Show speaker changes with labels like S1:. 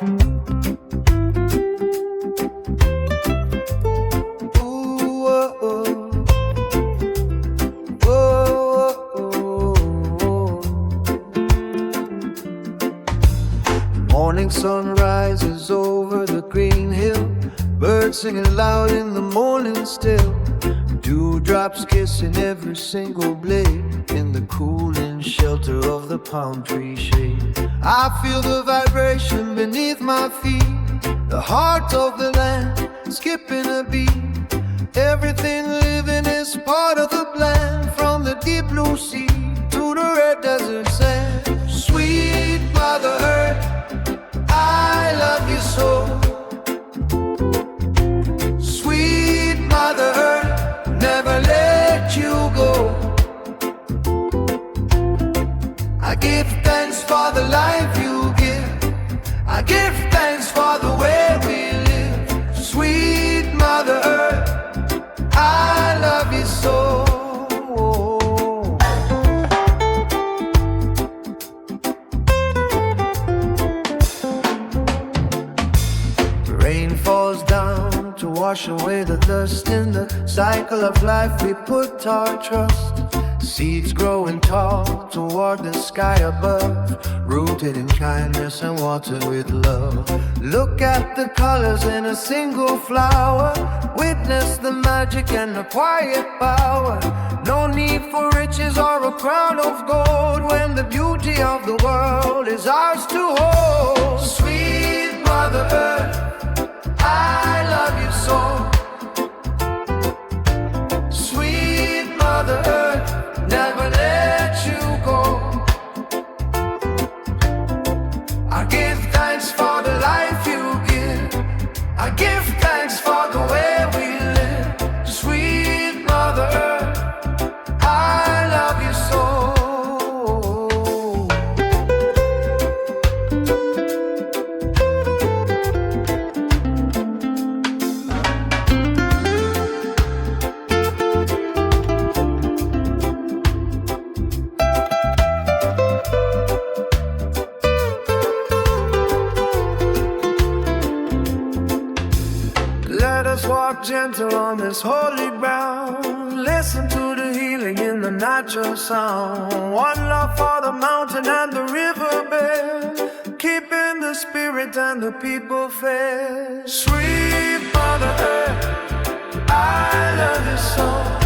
S1: Ooh, oh, oh. Oh, oh, oh. Morning sun rises over the green hill, birds singing loud in the morning still. Dewdrops kissing every single blade in the cooling shelter of the palm tree shade. I feel the vibration beneath my feet, the heart of the land skipping a beat. Everything living is part of the plan, from the deep blue sea to the red desert sand. Sweet Mother Earth, I love you so. Sweet Mother Earth, never let you go. I give thanks for the life you give. I give thanks for the way we live. Sweet Mother Earth, I love you so. Rain falls down to wash away the dust. In the cycle of life we put our trust. Seeds growing tall toward the sky above, rooted in kindness and watered with love. Look at the colors in a single flower, witness the magic and the quiet power. No need for riches or a crown of gold, when the beauty of the world is ours to hold. Sweet Mother Earth, I love you so. Sweet Mother Earth, never let you go. I give thanks for the life you give. I give thanks for the way we live. Sweet Mother Earth, I love you so.
S2: Let us walk gentle on this holy ground. Listen to the healing in the natural sound. One love for the mountain and the riverbed, keeping the spirit and the people fed. Sweet Mother Earth, I love you so.